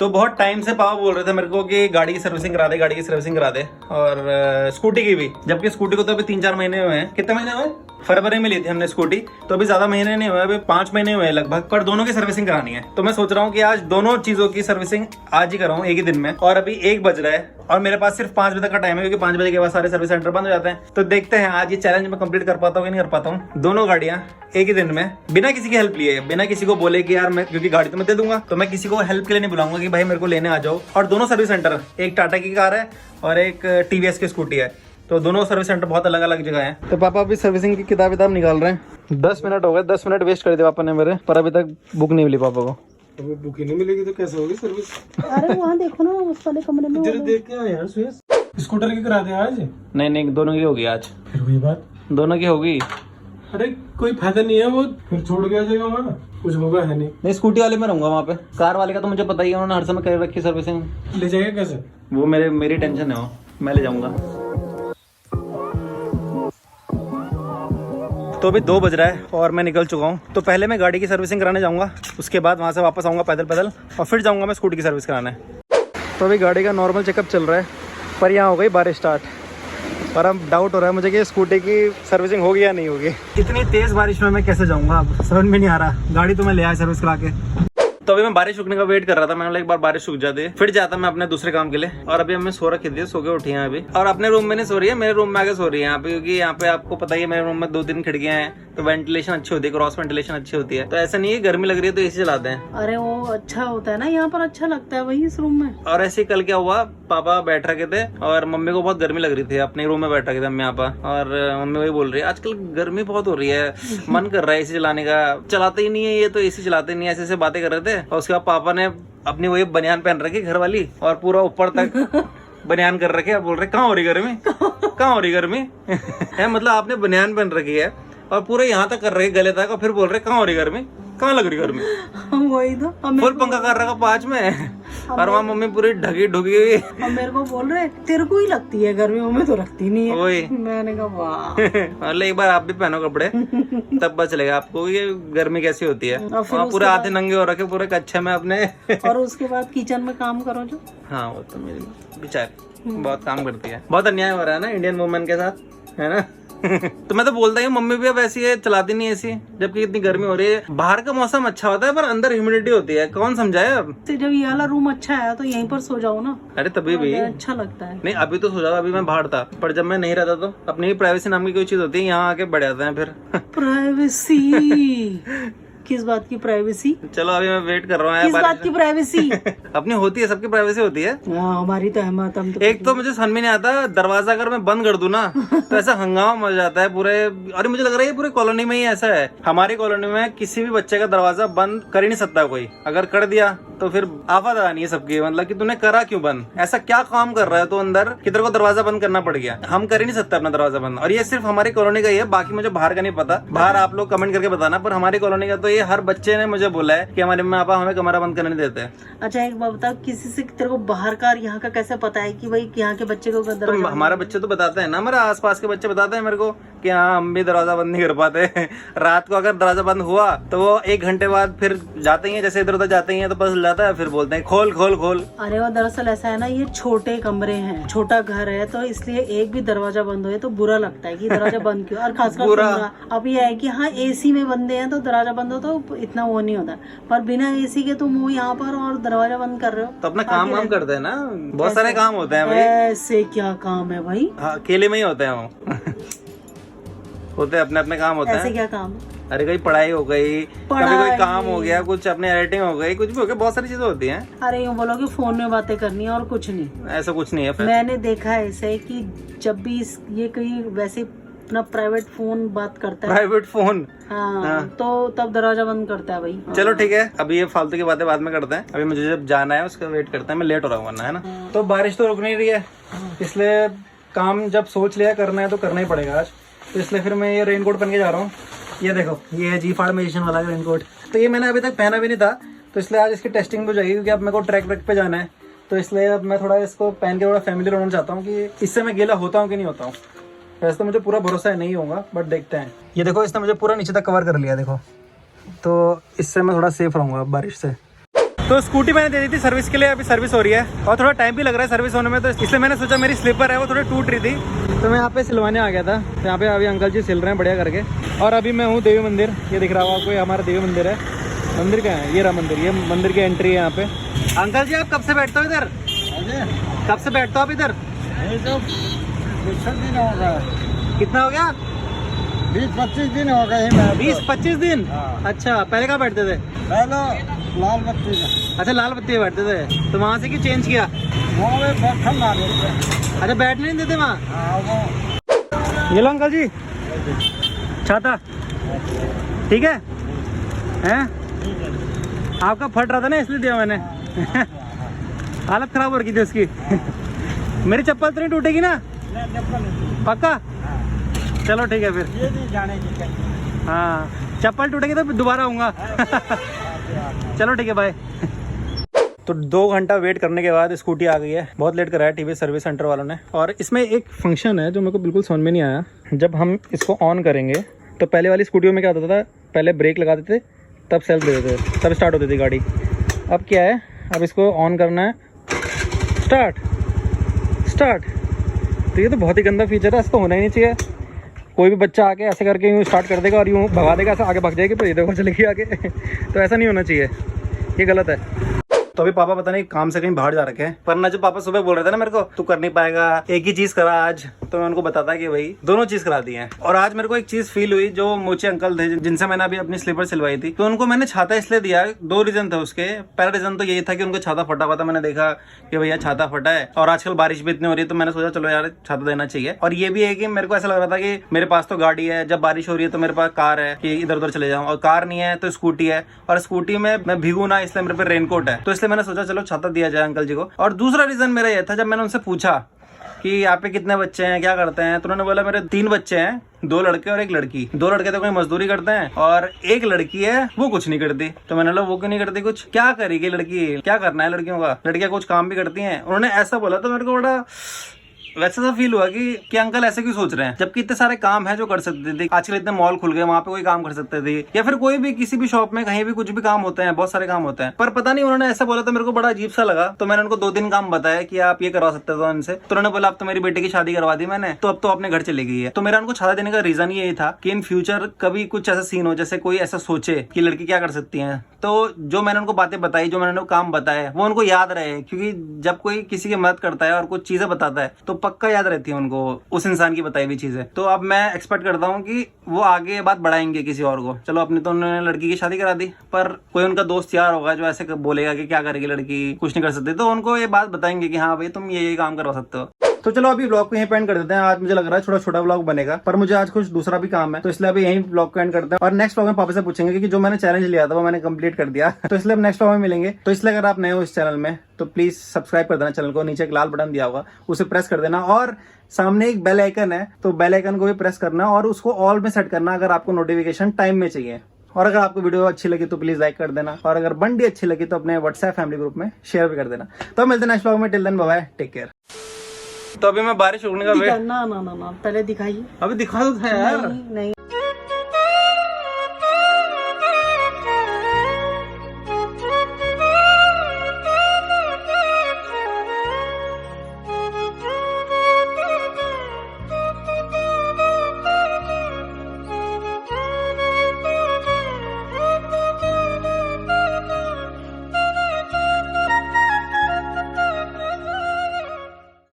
तो बहुत टाइम से पापा बोल रहे थे मेरे को कि गाड़ी की सर्विसिंग करा दे, गाड़ी की सर्विसिंग करा दे, और स्कूटी की भी। जबकि स्कूटी को तो अभी 3-4 महीने हुए हैं। कितने महीने हुए? फरवरी में ली थी हमने स्कूटी, तो अभी ज्यादा महीने नहीं हुए, अभी 5 महीने हुए लगभग। पर दोनों की सर्विसिंग करानी है, तो मैं सोच रहा हूँ कि आज दोनों चीजों की सर्विसिंग आज ही कराऊं एक ही दिन में। और अभी 1 बज रहा है और मेरे पास सिर्फ 5 बजे तक का टाइम है, क्योंकि 5 बजे के बाद सारे सर्विस सेंटर बंद हो जाते हैं। तो देखते हैं आज ये चैलेंज मैं कंप्लीट कर पाता हूँ कि नहीं कर पाता हूँ। दोनों गाड़ियां एक ही दिन में, बिना किसी की हेल्प लिए, बिना किसी को बोले कि यार मैं, क्योंकि गाड़ी तो मैं दे दूंगा, तो मैं किसी को हेल्प के लिए नहीं बुलाऊंगा कि भाई मेरे को लेने आ जाओ। और दोनों सर्विस सेंटर, एक टाटा की कार है और एक टीवीएस की स्कूटी है, तो दोनों सर्विस सेंटर बहुत अलग अलग जगह हैं। तो पापा अभी सर्विसिंग की किताब निकाल रहे हैं। 10 मिनट हो गए, 10 मिनट वेस्ट कर दिया पापा ने मेरे, पर अभी तक बुक नहीं मिली पापा को। तो वो बुक ही नहीं मिलेगी तो कैसे होगी सर्विस? अरे वहाँ देखो ना उस वाले कमरे में। इधर देख के यार सुरेश, स्कूटर की करा दे आज। नहीं, दोनों की होगी आज। फिर वही बात, दोनों की होगी। अरे कोई फायदा नहीं है, वो फिर छोड़ के आ जाएगा वहाँ, कुछ होगा है नहीं। स्कूटी वाले में रहूंगा वहाँ पे। कार वाले का तो मुझे पता ही है, उन्होंने हर समय कर रखी सर्विसिंग। ले जाएगा कैसे? वो मेरी टेंशन है, वो मैं ले जाऊंगा। तो अभी 2 बज रहा है और मैं निकल चुका हूँ। तो पहले मैं गाड़ी की सर्विसिंग कराने जाऊँगा, उसके बाद वहाँ से वापस आऊँगा पैदल और फिर जाऊँगा मैं स्कूटी की सर्विस कराने। तो अभी गाड़ी का नॉर्मल चेकअप चल रहा है, पर यहाँ हो गई बारिश स्टार्ट और अब डाउट हो रहा है मुझे कि स्कूटी की सर्विसिंग होगी या नहीं होगी। इतनी तेज़ बारिश में मैं कैसे जाऊँगा, अब समझ में नहीं आ रहा। गाड़ी तो मैं ले आया सर्विस करा के। तो अभी मैं बारिश रुकने का वेट कर रहा था, मैंने एक बार बारिश रुक जाती फिर जाता मैं अपने दूसरे काम के लिए। और अभी हमें सो रखी थी, सो के उठी है अभी, और अपने रूम में नहीं सो रही है, मेरे रूम में आके सो रही है यहाँ पे, क्योंकि यहाँ पे आपको पता ही है मेरे रूम में 2-3 खिड़कियां हैं, तो वेंटिलेशन अच्छी होती है, क्रॉस वेंटिलेशन अच्छी होती है। तो ऐसा नहीं है गर्मी लग रही है तो एसी चलाते हैं। अरे वो अच्छा होता है ना, यहाँ पर अच्छा लगता है वही इस रूम में। और ऐसे कल क्या हुआ, पापा बैठ रखे थे और मम्मी को बहुत गर्मी लग रही थी, अपने रूम में बैठ रखे थे मम्मी पापा, और मम्मी वही बोल रही है आजकल गर्मी बहुत हो रही है, मन कर रहा है एसी चलाने का। चलाते ही नहीं है ये, तो एसी चलाते नहीं, ऐसे बातें कर रहे थे। और उसके बाद पापा ने अपनी वही बनियान पहन रखी घर वाली, और पूरा ऊपर तक बनियान कर रखे, और बोल रहे कहाँ हो रही गर्मी, कहाँ हो रही गर्मी है, मतलब आपने बनियान पहन रखी है और पूरे यहाँ तक कर रहे गले तक, और फिर बोल रहे कहाँ हो रही गर्मी, कहाँ लग रही गर्मी। वही तो फुल पंखा कर रखा 5 में, और वहाँ मम्मी पूरी ढकी ढुकी हुई। और मेरे को बोल रहे तेरे को ही लगती है गर्मी, में तो लगती नहीं है। वही मैंने कहा वाह। मतलब एक बार आप भी पहनो कपड़े तब पता चलेगा आपको ये गर्मी कैसी होती है। और पूरे आधे नंगे हो रखे पूरे कच्छे में अपने। और उसके बाद किचन में काम करो जो। हाँ वो तो मेरी बेचारी बहुत काम करती है। बहुत अन्याय हो रहा है ना इंडियन वुमेन के साथ, है ना। तो मैं तो बोलता ही मम्मी भी अब ऐसी है, चलाती नहीं ऐसी, जबकि इतनी गर्मी हो रही है। बाहर का मौसम अच्छा होता है पर अंदर ह्यूमिडिटी होती है, कौन समझाए अब। जब ये वाला रूम अच्छा है तो यहीं पर सो जाओ ना। अरे तभी भी अच्छा लगता है। नहीं, अभी तो सो जाओ, अभी मैं बाहर था, पर जब मैं नहीं रहता तो अपनी ही प्राइवेसी नाम की कोई चीज होती है, यहाँ आके बढ़ जाते हैं फिर। प्राइवेसी किस बात की प्राइवेसी? चलो अभी मैं वेट कर रहा हूँ। किस बात की प्राइवेसी? अपनी होती है, सबकी प्राइवेसी होती है। हमारी तो अहमत हम तो। एक तो मुझे समझ में नहीं आता, दरवाजा अगर मैं बंद कर दूं ना तो ऐसा हंगामा मच जाता है पूरे। अरे मुझे लग रहा है पूरे कॉलोनी में ही ऐसा है। हमारी कॉलोनी में किसी भी बच्चे का दरवाजा बंद कर ही नहीं सकता कोई, अगर कर दिया तो फिर आफत आनी है सबकी, मतलब कि तूने करा क्यों बंद, ऐसा क्या काम कर रहा है तो अंदर कि तेरे को दरवाजा बंद करना पड़ गया। हम कर ही नहीं सकते अपना दरवाजा बंद, और ये सिर्फ हमारी कॉलोनी का ही है, बाकी मुझे बाहर का नहीं पता। बाहर आप लोग कमेंट करके बताना, पर हमारी कॉलोनी का तो ये हर बच्चे ने मुझे बोला है कि हमारे मम्मी पापा हमें कमरा बंद करने नहीं देते। अच्छा एक बात बता, किसी से तेरे को बाहर का यहाँ का कैसे पता है कि भाई यहाँ के बच्चे को तो हमारा बच्चे तो बताते हैं ना, हमारे आसपास के बच्चे बताते हैं मेरे को कि हाँ हम भी दरवाजा बंद नहीं कर पाते। रात को अगर दरवाजा बंद हुआ तो वो 1 घंटे बाद फिर जाते ही हैं, जैसे इधर उधर जाते हैं तो पता चल जाता है, फिर बोलते हैं खोल खोल खोल। अरे वो दरअसल ऐसा है ना, ये छोटे कमरे हैं, छोटा घर है, तो इसलिए एक भी दरवाजा बंद हो तो बुरा लगता है कि दरवाजा बंद क्यों। और खासकर बुरा अब ये है कि हाँ एसी में बंदे हैं तो दरवाजा बंद हो तो इतना वो नहीं होता, पर बिना एसी के तुम हो यहाँ पर और दरवाजा बंद कर रहे हो तो अपना काम हम करते हैं ना, बहुत सारे काम होते हैं भाई। ऐसे क्या काम है भाई? हाँ अकेले में ही होते हैं वो। होते हैं अपने अपने काम होते हैं। ऐसे क्या काम? अरे कोई पढ़ाई हो गई, कभी कोई काम हो गया, कुछ अपने एडिटिंग हो गई, कुछ भी हो गया, बहुत सारी चीजें होती हैं। अरे यूँ बोलो कि फोन में बातें करनी है और कुछ नहीं, ऐसा कुछ नहीं है। मैंने देखा है ऐसे कि जब भी ये कहीं वैसे अपना प्राइवेट फोन बात करता है, प्राइवेट फोन, हाँ, तो तब दरवाजा बंद करता है भाई। चलो ठीक है, अभी ये फालतू की बातें बाद में करते हैं, अभी मुझे जब जाना है उसका वेट करते हैं, मैं लेट हो रहा हूँ वरना, है ना। तो बारिश तो रुक नहीं रही है, इसलिए काम जब सोच लिया करना है तो करना ही पड़ेगा आज। तो इसलिए फिर मैं ये रेनकोट पहन के जा रहा हूँ। ये देखो, ये है जी फार्मेशन वाला रेनकोट, तो ये मैंने अभी तक पहना भी नहीं था, तो इसलिए आज इसकी टेस्टिंग भी हो जाएगी, क्योंकि अब मेरे को ट्रैक पे जाना है। तो इसलिए अब मैं थोड़ा इसको पहन के थोड़ा फैमिली रहना चाहता हूँ कि इससे मैं गीला होता हूँ कि नहीं होता हूँ। वैसे तो मुझे पूरा भरोसा है नहीं होगा, बट देखते हैं। ये देखो, इसने मुझे पूरा नीचे तक कवर कर लिया देखो, तो इससे मैं थोड़ा सेफ रहूँगा बारिश से। तो स्कूटी मैंने दे दी थी सर्विस के लिए, अभी सर्विस हो रही है और थोड़ा टाइम भी लग रहा है सर्विस होने में, तो इसलिए मैंने सोचा मेरी स्लीपर है वो थोड़ी टूट रही थी, तो मैं यहाँ पे सिलवाने आ गया था। तो यहाँ पे अभी अंकल जी सिल रहे हैं बढ़िया करके। और अभी मैं हूँ देवी मंदिर, ये दिख रहा होगा आपको, ये हमारा देवी मंदिर है। मंदिर क्या है, ये रहा मंदिर, ये मंदिर की एंट्री है यहाँ पे। अंकल जी आप कब से बैठते हो इधर, कब से बैठते हो आप इधर? कितना हो गया? 20-25 दिन हो गए। 20-25 दिन? अच्छा, पहले कहाँ बैठते थे? पहले लाल बत्ती में। अच्छा, लाल बत्ती में बैठते थे, तो वहाँ से क्यों चेंज किया? वहाँ पे बैठन ना देते। अच्छा, बैठने नहीं देते वहाँ? ये लो अंकल जी छाता, ठीक है? हैं? आपका फट रहा था ना इसलिए दिया मैंने। हालत खराब हो रही थी उसकी। मेरी चप्पल तो नहीं टूटेगी ना? पक्का? चलो ठीक है फिर। ये नहीं जाने की कहीं। हाँ, चप्पल टूटेगी तो दोबारा आऊँगा। चलो ठीक है, बाय। तो 2 घंटा वेट करने के बाद स्कूटी आ गई है। बहुत लेट कराया टीवीएस सर्विस सेंटर वालों ने। और इसमें एक फंक्शन है जो मेरे को बिल्कुल समझ में नहीं आया। जब हम इसको ऑन करेंगे तो पहले वाली स्कूटियों में क्या होता था, पहले ब्रेक लगा देते तब सेल्फ दे देते, तब स्टार्ट होती थी गाड़ी। अब क्या है, अब इसको ऑन करना है, स्टार्ट। तो ये तो बहुत ही गंदा फीचर है, ऐसा तो होना ही नहीं चाहिए। कोई भी बच्चा आके ऐसे करके यूँ स्टार्ट कर देगा और यूँ भगा देगा, ऐसा आगे भाग जाएगी, तो ये देखो चलेगी आगे। तो ऐसा नहीं होना चाहिए, ये गलत है। तो अभी पापा पता नहीं काम से कहीं बाहर जा रखे हैं, पर ना जो पापा सुबह बोल रहे थे ना मेरे को तू कर नहीं पाएगा, एक ही चीज करा आज, तो मैं उनको बताता कि भाई दोनों चीज करा दी है। और आज मेरे को एक चीज फील हुई, जो मोचे अंकल थे जिनसे मैंने अभी अपनी स्लीपर सिलवाई थी, तो उनको मैंने छाता इसलिए दिया। 2 रीजन थे उसके। पहला रीजन तो यही था कि उनको छाता फटा हुआ था, मैंने देखा कि भैया छाता फटा है और आजकल बारिश भी इतनी हो रही है, तो मैंने सोचा चलो यार छाता देना चाहिए। और ये भी है कि मेरे को ऐसा लग रहा था कि मेरे पास तो गाड़ी है, जब बारिश हो रही है तो मेरे पास कार है कि इधर उधर चले जाऊँ, और कार नहीं है तो स्कूटी है, और स्कूटी में मैं भीगू ना इसलिए मेरे पे रेनकोट है, तो इसलिए मैंने सोचा चलो छाता दिया जाए अंकल जी को। और दूसरा रीजन मेरा यह था, जब मैंने उनसे पूछा कि यहाँ पे कितने बच्चे हैं, क्या करते हैं, तो उन्होंने बोला मेरे 3 बच्चे हैं, 2 लड़के और 1 लड़की। 2 लड़के तो कोई मजदूरी करते हैं और 1 लड़की है वो कुछ नहीं करती। तो मैंने बोला वो क्यों नहीं करती कुछ, क्या करेगी लड़की, क्या करना है लड़कियों का, लड़कियां कुछ काम भी करती हैं। उन्होंने ऐसा बोला तो मेरे को बड़ा वैसा सा फील हुआ कि अंकल ऐसे क्यों सोच रहे हैं, जबकि इतने सारे काम है जो कर सकते थे। आजकल इतने मॉल खुल गए, वहां पे कोई काम कर सकते थे, या फिर कोई भी किसी भी शॉप में कहीं भी कुछ भी काम होते हैं, बहुत सारे काम होते हैं। पर पता नहीं उन्होंने ऐसा बोला तो मेरे को बड़ा अजीब सा लगा। तो मैंने उनको 2-3 काम बताया कि आप ये करवा सकते थे उनसे, तो उन्होंने बोला अब तो मेरी बेटी की शादी करवा दी मैंने, तो अब तो अपने घर चली गई है। तो मेरा उनको छाता देने का रीजन यही था कि इन फ्यूचर कभी कुछ ऐसा सीन हो, जैसे कोई ऐसा सोचे कि लड़की क्या कर सकती है, तो जो मैंने उनको बातें बताई, जो मैंने उनको काम बताया, वो उनको याद रहे। क्योंकि जब कोई किसी की मदद करता है और कुछ चीजें बताता है तो पक्का याद रहती है उनको उस इंसान की बताई हुई चीजें। तो अब मैं एक्सपेक्ट करता हूँ कि वो आगे बात बढ़ाएंगे किसी और को। चलो अपनी तो उन्होंने लड़की की शादी करा दी, पर कोई उनका दोस्त यार होगा जो ऐसे बोलेगा कि क्या करेगी लड़की, कुछ नहीं कर सकती, तो उनको ये बात बताएंगे कि हाँ भाई तुम ये काम करवा सकते हो। तो चलो अभी ब्लॉग को यहीं पे एंड कर देते हैं। आज मुझे लग रहा है थोड़ा छोटा ब्लॉग बनेगा, पर मुझे आज कुछ दूसरा भी काम है, तो इसलिए अभी यहीं ब्लॉग को एंड करते हैं। और नेक्स्ट ब्लॉग में पापा से पूछेंगे कि जो मैंने चैलेंज लिया था वो मैंने कंप्लीट कर दिया। तो इसलिए अब नेक्स्ट ब्लॉग में मिलेंगे। तो इसलिए अगर आप नए हो इस चैनल में तो प्लीज सब्सक्राइब कर देना चैनल को, नीचे एक लाल बटन दिया होगा उसे प्रेस कर देना, और सामने एक बेल आइकन है तो बेल आइकन को भी प्रेस करना और उसको ऑल में सेट करना अगर आपको नोटिफिकेशन टाइम में चाहिए। और अगर आपको वीडियो अच्छी लगी तो प्लीज लाइक कर देना, और अगर बंडी अच्छी लगी तो अपने व्हाट्सएप फैमिली ग्रुप में शेयर भी कर देना। तो मिलते हैं नेक्स्ट ब्लॉग में, till then bye bye, take care. तो अभी मैं बारिश रुकने का वेट, ना पहले दिखाइए। अभी दिखा दो था यार। नहीं